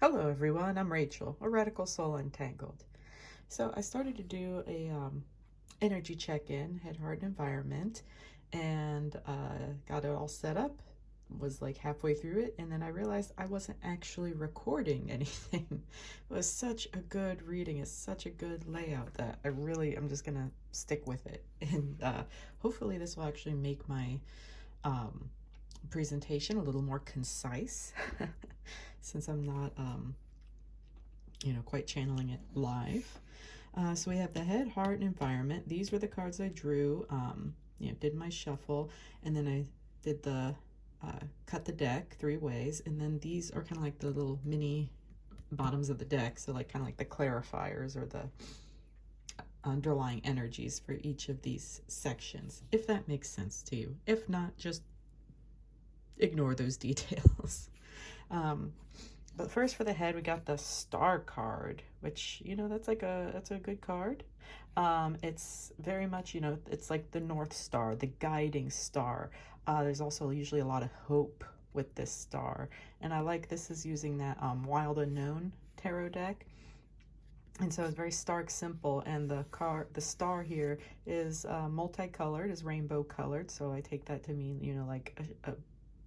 Hello everyone, I'm Rachel, a Radical Soul Untangled. So I started to do a energy check-in, head, heart, and environment, and got it all set up. Was like halfway through it, and then I realized I wasn't actually recording anything. It was such a good reading, it's such a good layout that I'm just gonna stick with it. And hopefully this will actually make my um, presentation a little more concise since I'm not quite channeling it live. So we have the head, heart, and environment. These were the cards I drew, did my shuffle, and then I did the cut the deck 3 ways, and then these are kind of like the little mini bottoms of the deck, so like kind of like the clarifiers or the underlying energies for each of these sections, if that makes sense to you. If not, just ignore those details. But first for the head, we got the star card, which, that's a good card. It's very much, it's like the North Star, the guiding star. There's also usually a lot of hope with this star. And I like this is using that Wild Unknown tarot deck. And so it's very stark, simple, and the star here is multicolored, is rainbow colored. So I take that to mean, like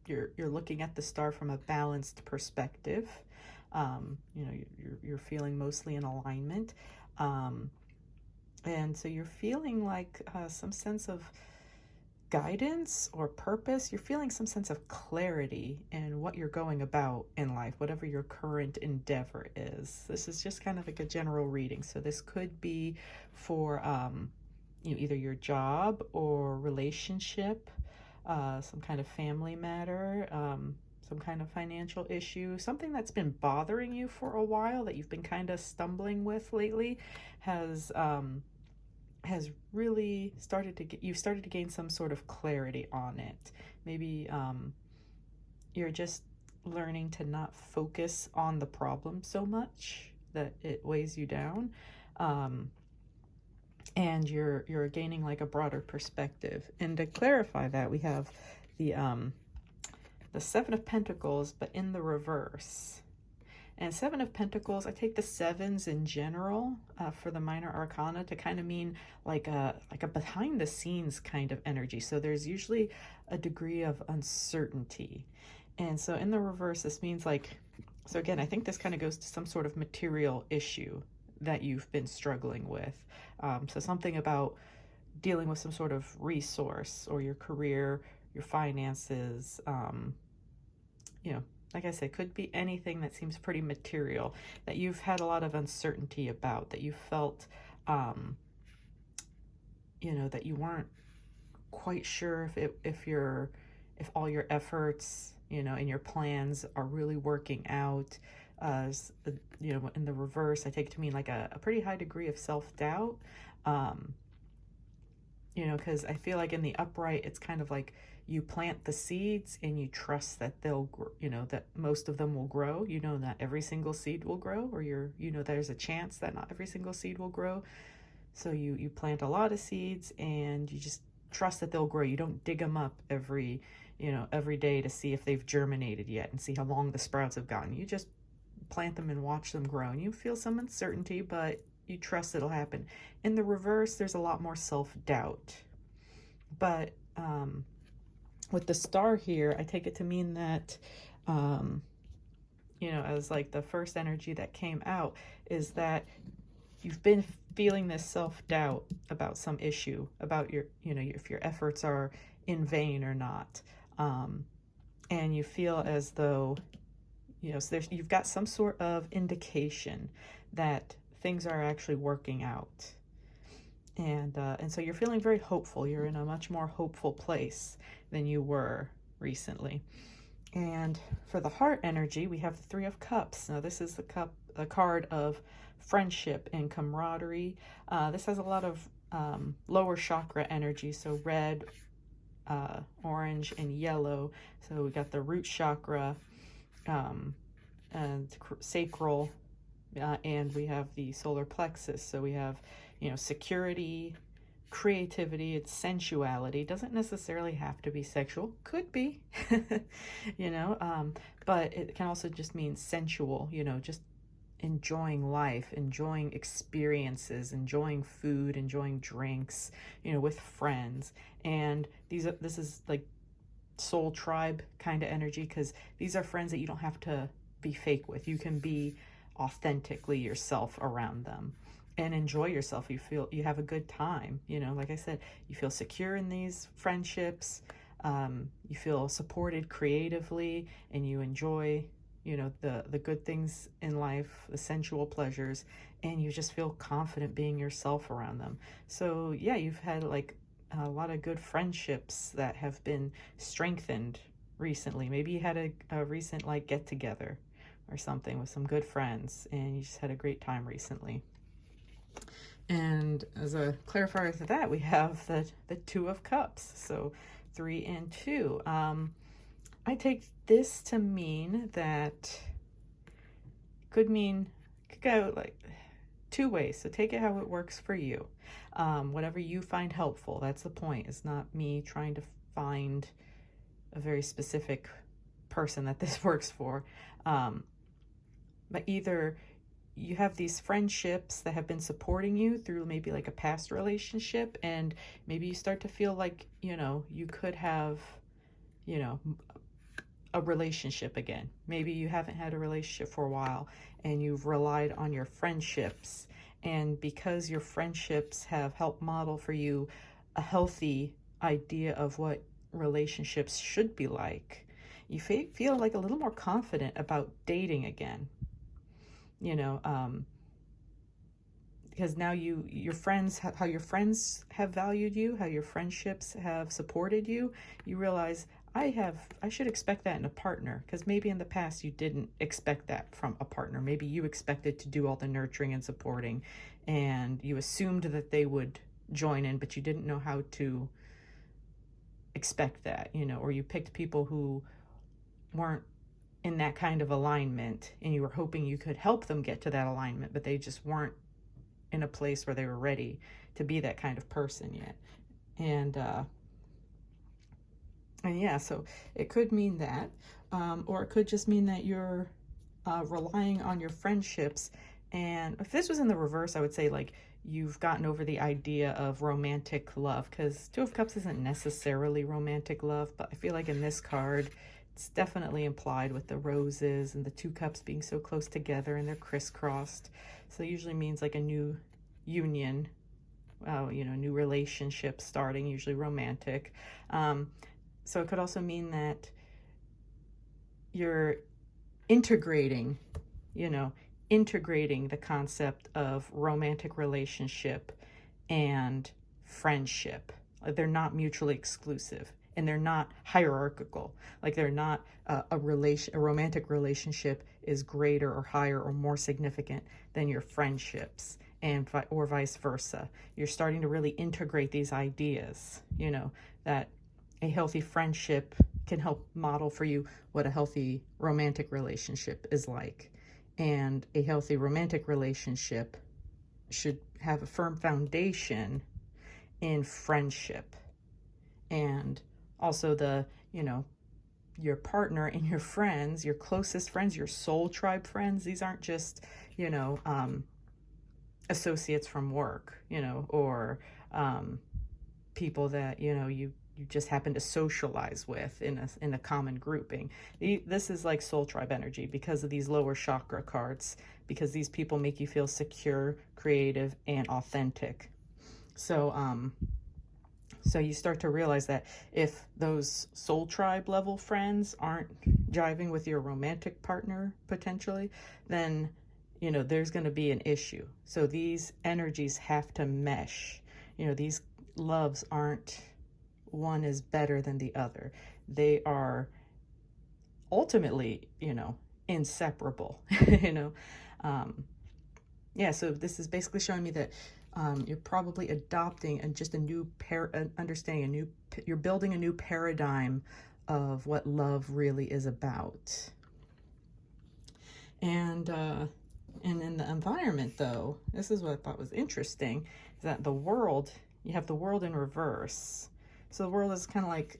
you're looking at the star from a balanced perspective. You're feeling mostly in alignment, and so you're feeling like some sense of guidance or purpose. You're feeling some sense of clarity in what you're going about in life, whatever your current endeavor is. This is just kind of like a general reading, so this could be for either your job or relationship, some kind of family matter, some kind of financial issue, something that's been bothering you for a while that you've been kind of stumbling with lately has really you've started to gain some sort of clarity on it. Maybe you're just learning to not focus on the problem so much that it weighs you down. And you're gaining like a broader perspective. And to clarify that, we have the Seven of Pentacles, but in the reverse. And Seven of Pentacles, I take the sevens in general for the minor arcana to kind of mean like a behind the scenes kind of energy. So there's usually a degree of uncertainty. And so in the reverse, this means like, so again, I think this kind of goes to some sort of material issue that you've been struggling with. So something about dealing with some sort of resource or your career, your finances, like I said, could be anything that seems pretty material that you've had a lot of uncertainty about, that you felt, that you weren't quite sure if all your efforts, and your plans are really working out. In the reverse, I take it to mean like a pretty high degree of self-doubt. Because I feel like in the upright, it's kind of like you plant the seeds and you trust that they'll, that most of them will grow. Not every single seed will grow, or there's a chance that not every single seed will grow. So you plant a lot of seeds and you just trust that they'll grow. You don't dig them up every day to see if they've germinated yet and see how long the sprouts have gotten. You just plant them and watch them grow, and you feel some uncertainty, but you trust it'll happen. In the reverse, there's a lot more self-doubt. But with the star here, I take it to mean that, as like the first energy that came out is that you've been feeling this self-doubt about some issue, about your, if your efforts are in vain or not. And you feel as though, so you've got some sort of indication that things are actually working out. And so you're feeling very hopeful. You're in a much more hopeful place than you were recently. And for the heart energy, we have the Three of Cups. Now this is the card of friendship and camaraderie. This has a lot of lower chakra energy, so red, orange, and yellow. So we got the root chakra, and sacral, and we have the solar plexus. So we have, security, creativity, it's sensuality. Doesn't necessarily have to be sexual, could be, you know, but it can also just mean sensual, you know, just enjoying life, enjoying experiences, enjoying food, enjoying drinks, you know, with friends. And this is like soul tribe kind of energy, because these are friends that you don't have to be fake with. You can be authentically yourself around them and enjoy yourself. You have a good time, you know, like I said, you feel secure in these friendships. You feel supported creatively, and you enjoy, you know, the good things in life, the sensual pleasures, and you just feel confident being yourself around them. So yeah, you've had like a lot of good friendships that have been strengthened recently. Maybe you had a recent like get together or something with some good friends, and you just had a great time recently. And as a clarifier to that, we have the Two of Cups, so 3 and 2. I take this to mean that could go like two ways. So take it how it works for you. Whatever you find helpful. That's the point. It's not me trying to find a very specific person that this works for. But either you have these friendships that have been supporting you through maybe like a past relationship, and maybe you start to feel like, you know, you could have, you know, a relationship again. Maybe you haven't had a relationship for a while and you've relied on your friendships. And because your friendships have helped model for you a healthy idea of what relationships should be like, you feel like a little more confident about dating again. You know, because now your friends, how your friends have valued you, how your friendships have supported you, you realize I should expect that in a partner, because maybe in the past you didn't expect that from a partner. Maybe you expected to do all the nurturing and supporting, and you assumed that they would join in, but you didn't know how to expect that, you know, or you picked people who weren't in that kind of alignment, and you were hoping you could help them get to that alignment, but they just weren't in a place where they were ready to be that kind of person yet. And yeah, so it could mean that, or it could just mean that you're relying on your friendships. And if this was in the reverse, I would say like you've gotten over the idea of romantic love, because Two of Cups isn't necessarily romantic love, but I feel like in this card, it's definitely implied with the roses and the two cups being so close together and they're crisscrossed. So it usually means like a new union, you know, new relationship starting, usually romantic. So it could also mean that you're integrating, you know, integrating the concept of romantic relationship and friendship. They're not mutually exclusive, and they're not hierarchical. Like they're not a romantic relationship is greater or higher or more significant than your friendships, and or vice versa. You're starting to really integrate these ideas, you know, that a healthy friendship can help model for you what a healthy romantic relationship is like. And a healthy romantic relationship should have a firm foundation in friendship. And also the, you know, your partner and your friends, your closest friends, your soul tribe friends, these aren't just, you know, associates from work, you know, or people that, you know, you just happen to socialize with in a common grouping. This is like soul tribe energy because of these lower chakra cards, because these people make you feel secure, creative, and authentic. So so you start to realize that if those soul tribe level friends aren't jiving with your romantic partner potentially, then, you know, there's going to be an issue. So these energies have to mesh. You know, these loves aren't one is better than the other. They are ultimately, you know, inseparable, you know. Yeah, so this is basically showing me that you're probably adopting just a new understanding, you're building a new paradigm of what love really is about. And in the environment, though, this is what I thought was interesting, is that the world you have the world in reverse. So the world is kind of like,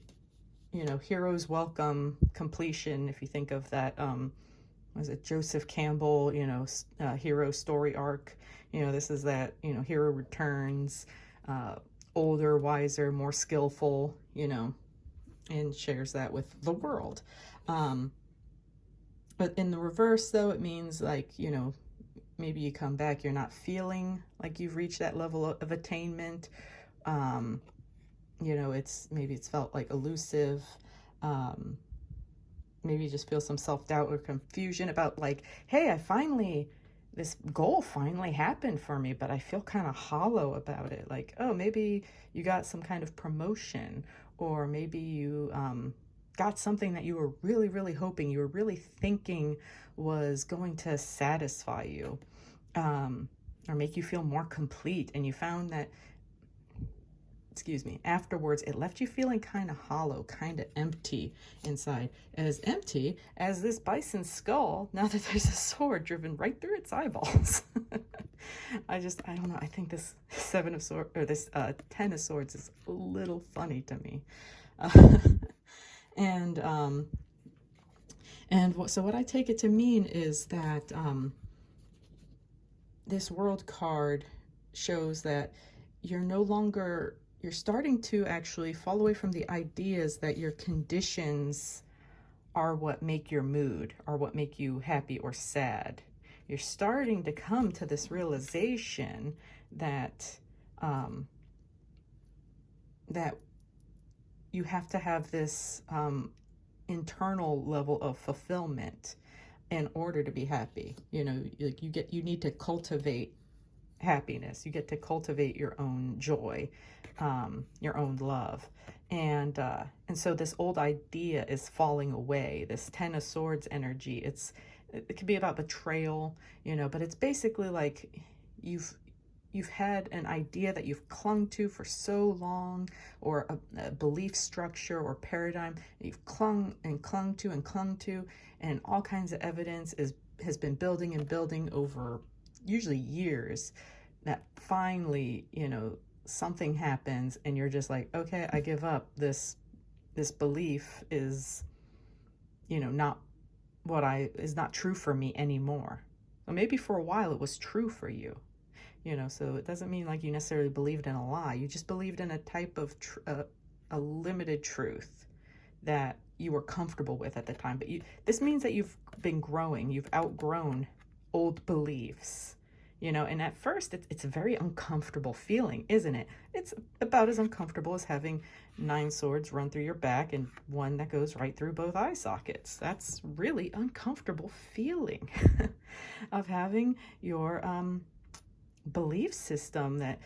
you know, heroes welcome completion. If you think of that, was it Joseph Campbell, you know, hero story arc. You know, this is that, you know, hero returns, older, wiser, more skillful, you know, and shares that with the world. But in the reverse, though, it means like, you know, maybe you come back, you're not feeling like you've reached that level of attainment. You know, maybe it's felt like elusive. Maybe you just feel some self-doubt or confusion about like, hey, this goal finally happened for me, but I feel kind of hollow about it. Like, oh, maybe you got some kind of promotion, or maybe you got something that you were really, really hoping, you were really thinking was going to satisfy you, or make you feel more complete. And you found that, excuse me, afterwards, it left you feeling kind of hollow, kind of empty inside. As empty as this bison's skull, now that there's a sword driven right through its eyeballs. I don't know. I think this Seven of Swords, or this Ten of Swords is a little funny to me. So what I take it to mean is that this world card shows that you're starting to actually fall away from the ideas that your conditions are what make your mood, are what make you happy or sad. You're starting to come to this realization that that you have to have this internal level of fulfillment in order to be happy. You know, like you need to cultivate happiness. You get to cultivate your own joy, your own love. And so this old idea is falling away, this Ten of Swords energy. It could be about betrayal, you know, but it's basically like you've had an idea that you've clung to for so long, or a belief structure or paradigm that you've clung to, and all kinds of evidence has been building and building over usually years, that finally, you know, something happens and you're just like, okay, I give up. This belief is, you know, is not true for me anymore. So maybe for a while it was true for you, you know, so it doesn't mean like you necessarily believed in a lie. You just believed in a type of a limited truth that you were comfortable with at the time. But this means that you've been growing. You've outgrown old beliefs, you know, and at first it's a very uncomfortable feeling, isn't it? It's about as uncomfortable as having 9 swords run through your back and one that goes right through both eye sockets. That's really uncomfortable feeling of having your belief system that,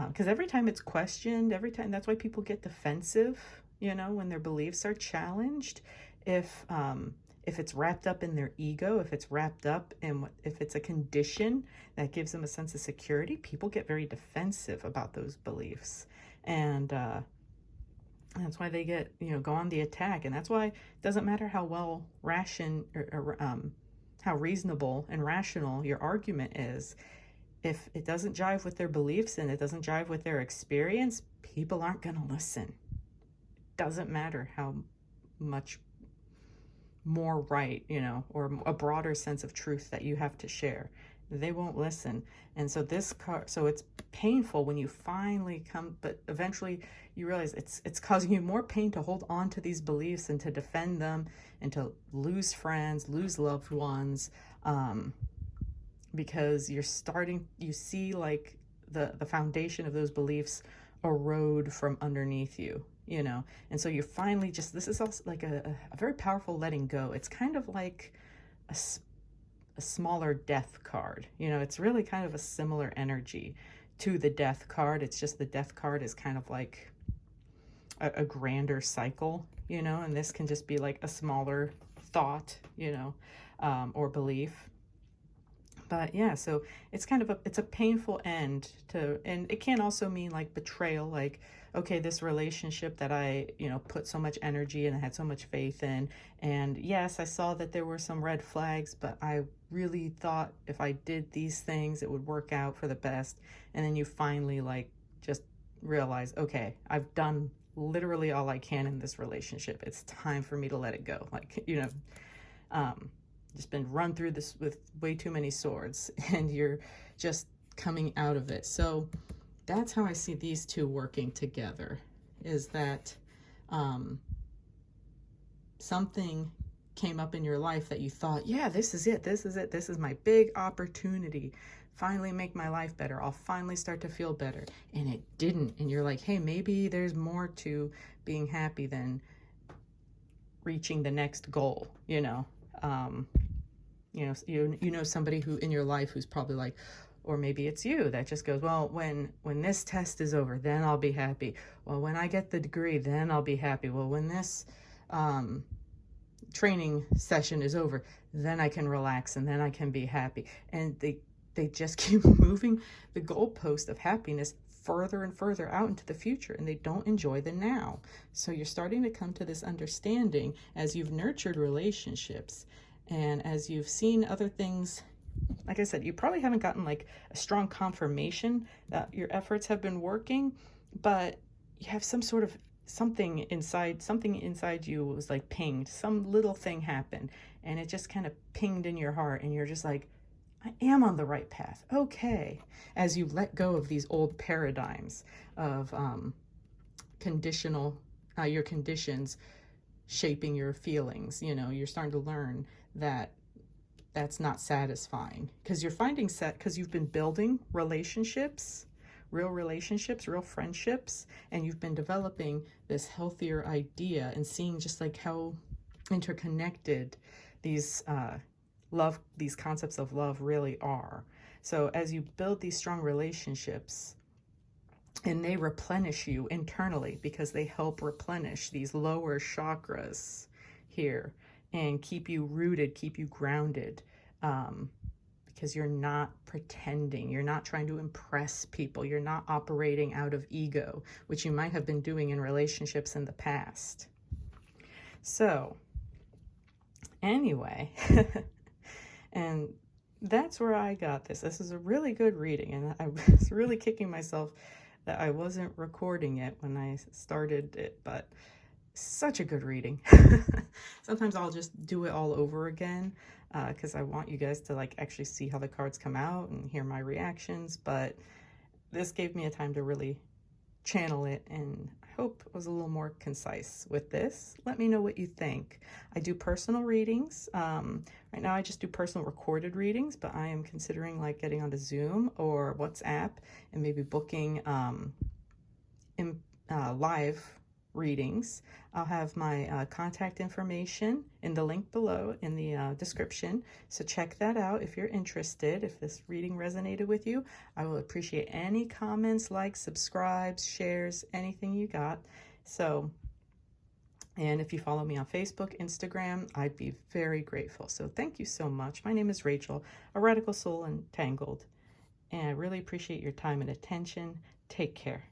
because every time it's questioned, that's why people get defensive, you know, when their beliefs are challenged. If it's wrapped up in their ego, if it's wrapped up in, if it's a condition that gives them a sense of security, people get very defensive about those beliefs. And that's why they get, you know, go on the attack. And that's why it doesn't matter how well how reasonable and rational your argument is. If it doesn't jive with their beliefs and it doesn't jive with their experience, people aren't going to listen. It doesn't matter how much more right, you know, or a broader sense of truth that you have to share. They won't listen. And so so it's painful when you finally come, but eventually you realize it's causing you more pain to hold on to these beliefs and to defend them and to lose friends, lose loved ones, because you see like the foundation of those beliefs erode from underneath you, you know. And so you're finally this is also like a very powerful letting go. It's kind of like a smaller death card, you know. It's really kind of a similar energy to the death card. It's just the death card is kind of like a grander cycle, you know, and this can just be like a smaller thought, you know, or belief. But yeah, so it's kind of it's a painful end to, and it can also mean like betrayal, like, okay, this relationship that I, you know, put so much energy and I had so much faith in, and yes, I saw that there were some red flags, but I really thought if I did these things, it would work out for the best. And then you finally like just realize, okay, I've done literally all I can in this relationship. It's time for me to let it go. Like, just been run through this with way too many swords, and you're just coming out of it. So that's how I see these two working together, is that something came up in your life that you thought, yeah, this is it, this is my big opportunity, finally make my life better, I'll finally start to feel better, and it didn't. And you're like, hey, maybe there's more to being happy than reaching the next goal. Somebody who in your life who's probably like, or maybe it's you that just goes, well, when this test is over, then I'll be happy. Well, when I get the degree, then I'll be happy. Well, when this training session is over, then I can relax and then I can be happy. And they just keep moving the goalpost of happiness further and further out into the future, and they don't enjoy the now. So you're starting to come to this understanding as you've nurtured relationships and as you've seen other things. Like I said, you probably haven't gotten like a strong confirmation that your efforts have been working, but you have some sort of something inside you was like pinged. Some little thing happened, and it just kind of pinged in your heart, and you're just like, I am on the right path. Okay. As you let go of these old paradigms of conditional, your conditions shaping your feelings, you're starting to learn that that's not satisfying, because you're finding because you've been building relationships, real friendships, and you've been developing this healthier idea and seeing just like how interconnected these these concepts of love really are. So as you build these strong relationships, and they replenish you internally, because they help replenish these lower chakras here and keep you rooted, keep you grounded, because you're not pretending, you're not trying to impress people, you're not operating out of ego, which you might have been doing in relationships in the past. So anyway, and that's where I got this. This is a really good reading, and I was really kicking myself that I wasn't recording it when I started it, but such a good reading. Sometimes I'll just do it all over again, because I want you guys to like actually see how the cards come out and hear my reactions, but this gave me a time to really channel it, and I hope it was a little more concise with this. Let me know what you think. I do personal readings. Right now I just do personal recorded readings, but I am considering like getting onto Zoom or WhatsApp and maybe booking live readings. I'll have my contact information in the link below in the description, so check that out if you're interested. If this reading resonated with you, I will appreciate any comments, likes, subscribes, shares, anything you got. So, and if you follow me on Facebook, Instagram, I'd be very grateful. So thank you so much. My name is Rachel, a Radical Soul Entangled, and I really appreciate your time and attention. Take care.